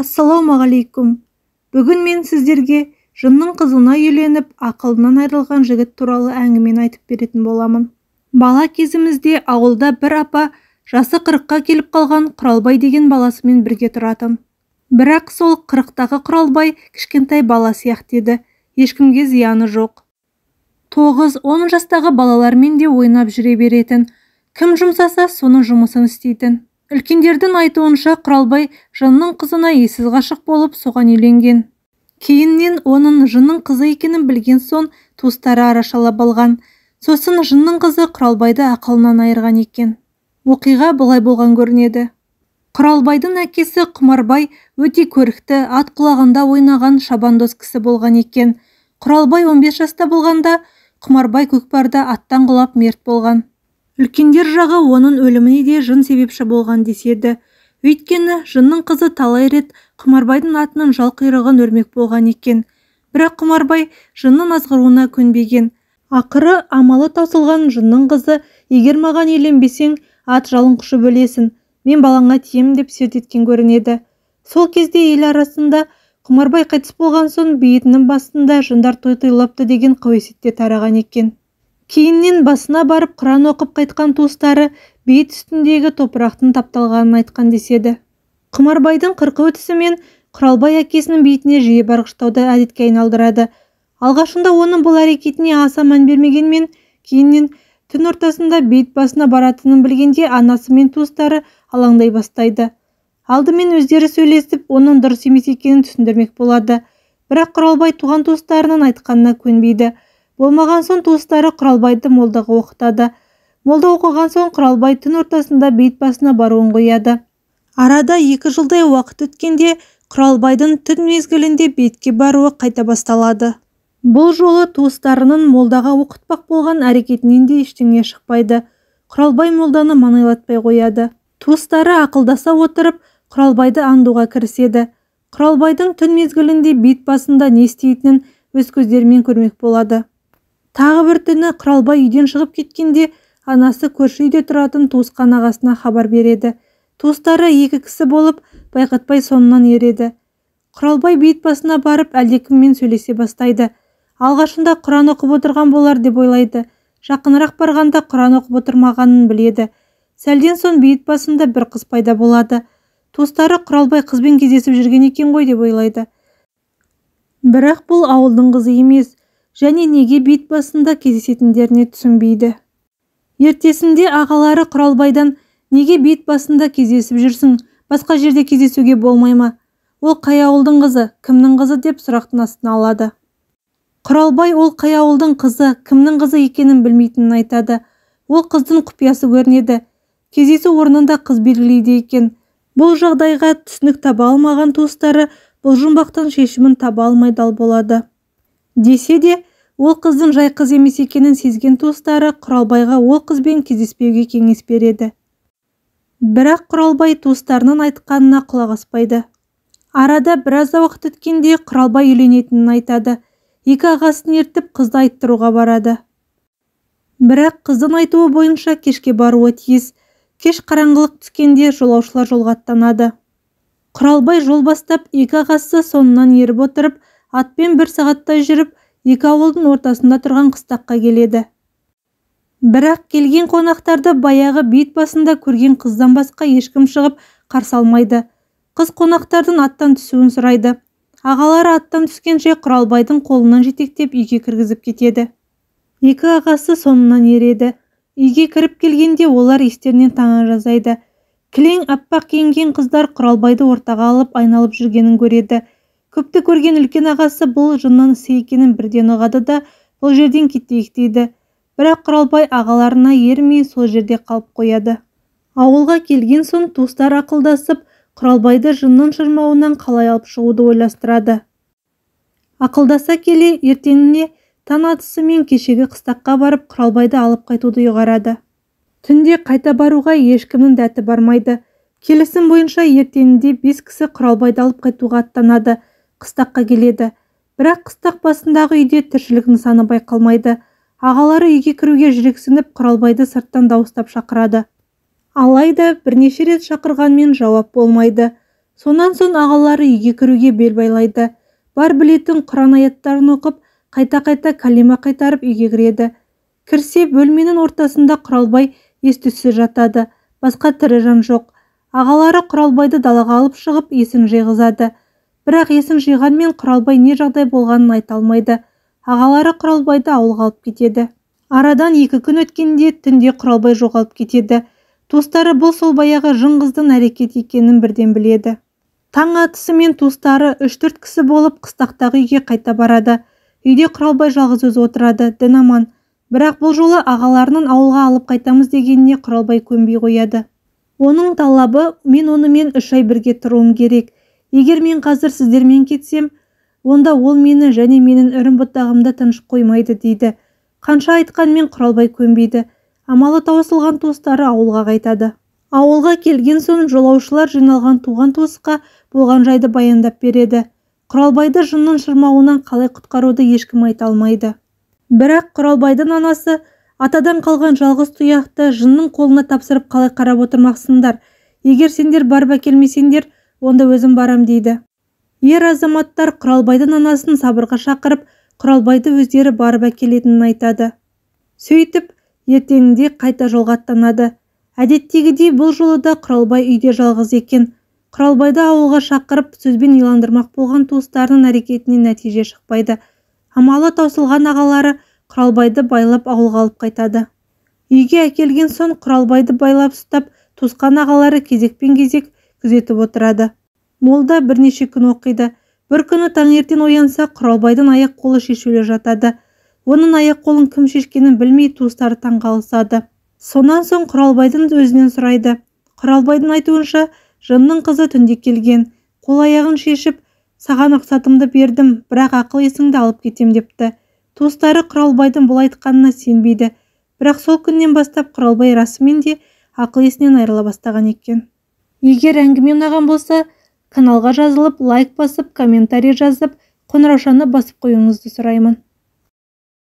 Ассалаумағалейкум. Бүгін мен сіздерге жынның қызына үйленіп, ақылынан айырылған жігіт туралы әңгімені айтып беретін боламын. Бала кезімізде ауылда бір апа жасы 40-қа келіп қалған Құралбай деген баласымен бірге тұратын. Бірақ сол 40-тағы Құралбай кішкентай бала сияқты еді, ешкімге зияны жоқ. 9-10 жастағы балалармен де ойнап жүре беретін, кім жұмсаса соның жұмысын істейтін. Үлкендердің айтуынша Құралбай жынның қызына ессіз ғашық болып соған үйленген. Кейіннен оның жынның қызы екенін білген соң туыстары арашалап алған. Сосын жынның қызы Құралбайды ақылынан айырған екен. Оқиға былай болған көрінеді. Құралбайдың әкесі Құмарбай өте көрікті, ат құлағында ойнаған шабандоз кісі болған екен. Құралбай 15 жаста болғанда Құмарбай көкпарда аттан құлап мерт болған. Үлкендер жағы оның өліміне де жын себепші болған деседі. Өйткені жынның қызы талай рет Құмарбайдың атының жал-құйрығын өрмек болған екен. Бірақ Құмарбай жынның азғыруына көнбеген. Ақыры амалы таусылған жынның қызы, егер маған үйленбесең, ат жалын құшып өлесің, мен балаңа тием деп серт еткен көрінеді. Сол кезде ел арасында Құмарбай қайтыс болған соң бейітінің басында жындар той тойлапты деген қауесетте тараған екен. Кейіннен басына барып Құран оқып қайтқан туыстары бейіт үстіндегі топырақтың тапталғанын айтқан деседі. Құмарбайдың 40 өтісімен Құралбай әкесінің бейітіне жиі барғыштауды әдетке айналдырады. Алғашында оның бұл әрекетіне аса мән бермегенмен, кейіннен түн ортасында бейіт басына баратынын білгенде анасы мен туыстары алаңдай бастайды. Алдымен өздері сөйлесіп, оның дұрыс емес екенін түсіндірмек болады. Бірақ Құралбай туған туыстарының айтқанына көнбейді. Болмаған соң туыстары Құралбайды молдаға оқытады. Молда оқыған соң Құралбай түн ортасында бейіт басына баруын қояды. Арада 2 жылдай уақыт өткенде Құралбайдың түн мезгілінде бейітке баруы қайта басталады. Бұл жолы туыстарының молдаға оқытпақ болған әрекетінен де ештеңе шықпайды. Құралбай молданы маңайлатпай қояды. Туыстары ақылдаса отырып Құралбайды аңдуға кіріседі. Құралбайдың түн мезгілінде бейіт басында не істейтінін өз көздерімен көрмек болады. Тағы бір түні Құралбай үйден шығып кеткенде анасы көрші үйде тұратын туысқан ағасына хабар береді. Туыстары 2 кісі болып байқатпай соңынан ереді. Құралбай бейіт басына барып әлдекіммен сөйлесе бастайды. Алғашында Құран оқып отырған болар деп ойлайды. Жақынырақ барғанда Құран оқып отырмағанын біледі. Сәлден соң бейіт басында бір қыз пайда болады. Туыстары Құралбай қызбен кездесіп жүрген екен ғой деп ойлайды. Бірақ бұл ауылдың қызы емес. Және неге бейіт басында кездесетіндеріне түсінбейді. Ертесінде ағалары Құралбайдан неге бейіт басында кездесіп жүрсің, басқа жерде кездесуге болмай ма? Ол қай ауылдың қызы, кімнің қызы деп сұрақтың астына алады. Құралбай ол қай ауылдың қызы, кімнің қызы екенін білмейтінін айтады. Ол қыздың құпиясы көрінеді. Кездесу орнында қыз белгілейді екен. Бұл жағдайға түсінік таба алмаған туыстары бұл жұмбақтың шешімін таба алмай дал болады. Десе де, ол қыздың жай қыз емес екенін сезген туыстары Құралбайға ол қызбен кездеспеуге кеңес береді. Бірақ Құралбай туыстарының айтқанына құлақ аспайды. Арада біраз уақыт өткенде Құралбай үйленетінін айтады. 2 ағасын ертіп қызды айттыруға барады. Бірақ қыздың айтуы бойынша кешке баруы тиіс. Кеш қараңғылық түскенде жолаушылар жолға аттанады. Құралбай жол бастап 2 ағасы соңынан еріп отырып, атпен 1 сағаттай жүріп, 2 ауылдың ортасында тұрған қыстаққа келеді. Бірақ келген қонақтарды баяғы бейіт басында көрген қыздан басқа ешкім шығып қарсы алмайды. Қыз қонақтардың аттан түсуін сұрайды. Ағалары аттан түскенше Құралбайдың қолынан жетектеп үйге кіргізіп кетеді. 2 ағасы соңынан ереді. Үйге кіріп келгенде олар естерінен таңа жазайды. Кілең аппақ киінген қыздар Құралбайды ортаға алып айналып жүргенін көреді. Көпті көрген үлкен ағасы бұл жынның ісі екенін бірден ұғады да бұл жерден кетейік дейді. Бірақ Құралбай ағаларына ермей сол жерде қалып қояды. Ауылға келген соң туыстар ақылдасып, Құралбайды жынның шырмауынан қалай алып шығуды ойластырады. Ақылдаса келе ертеңіне таң атысымен кешегі қыстаққа барып Құралбайды алып қайтуды ұйғарады. Түнде қайта баруға ешкімнің дәті бармайды. Келісім бойынша ертеңінде 5 кісі Құралбайды алып қайтуға аттанады. Қыстаққа келеді. Бірақ қыстақ басындағы үйде тіршілік нысаны байқалмайды. Ағалары үйге кіруге жүрексініп Құралбайды сырттан дауыстап шақырады. Алайда бірнеше рет шақырғанмен жауап болмайды. Сонан соң ағалары үйге кіруге бел байлайды. Бар білетін Құран аяттарын оқып, қайта-қайта кәлима қайтарып үйге кіреді. Кірсе, бөлменің ортасында Құралбай ес-түссіз жатады. Басқа тірі жан жоқ. Ағалары Құралбайды далаға алып шығып, есін жиғызады. Бірақ есін жиғанмен Құралбай не жағдай болғанын айта алмайды. Ағалары Құралбайды ауылға алып кетеді. Арадан 2 күн өткенде түнде Құралбай жоғалып кетеді. Туыстары бұл сол баяғы жын қыздың әрекет екенін бірден біледі. Таң атысымен туыстары 3-4 кісі болып қыстақтағы үйге қайта барады. Үйде Құралбай жалғыз өзі отырады, дін аман. Бірақ бұл жолы ағаларының ауылға алып қайтамыз дегеніне Құралбай көнбей қояды. Оның талабы, мен онымен 3 ай бірге тұруым керек. Егер мен қазір сіздермен кетсем, онда ол мені және менің үрім бұтағымды тыныш қоймайды дейді. Қанша айтқанмен Құралбай көнбейді. Амалы таусылған туыстары ауылға қайтады. Ауылға келген соң жолаушылар жиналған туған туысқа болған жайды баяндап береді. Құралбайды жынның шырмауынан қалай құтқаруды ешкім айта алмайды. Бірақ Құралбайдың анасы, атадан қалған жалғыз тұяқты жынның қолына тапсырып қалай қарап отырмақсыңдар? Егер сендер барып әкелмесеңдер, онда өзім барам дейді. Ер азаматтар Құралбайдың анасын сабырға шақырып, Құралбайды өздері барып әкелетінін айтады. Сөйтіп, ертеңінде қайта жолға аттанады. Әдеттегідей бұл жолы да Құралбай үйде жалғыз екен. Құралбайды ауылға шақырып, сөзбен иландырмақ болған туыстарының әрекетінен нәтиже шықпайды. Амалы таусылған ағалары Құралбайды байлап ауылға алып қайтады. Үйге әкелген соң Құралбайды байлап ұстап, туысқан ағалары кезекпен-кезек күзетіп отырады. Молда бірнеше күн оқиды. Бір күні таңертең оянса, Құралбайдың аяқ-қолы шешулі жатады. Оның аяқ-қолын кім шешкенін білмей туыстары таңғалысады. Сонан соң Құралбайдың өзінен сұрайды. Құралбайдың айтуынша, жынның қызы түнде келген. Қол-аяғын шешіп, саған рұқсатымды бердім, бірақ ақыл-есіңді алып кетем депті. Туыстары Құралбайдың бұл айтқанына сенбейді. Бірақ сол күннен бастап Құралбай расымен де ақыл-есінен айырыла бастаған екен. Егер әңгіме ұнаған болса, каналға жазылып, лайк басып, комментарий жазып, қоңыраушаны басып қоюыңызды сұраймын.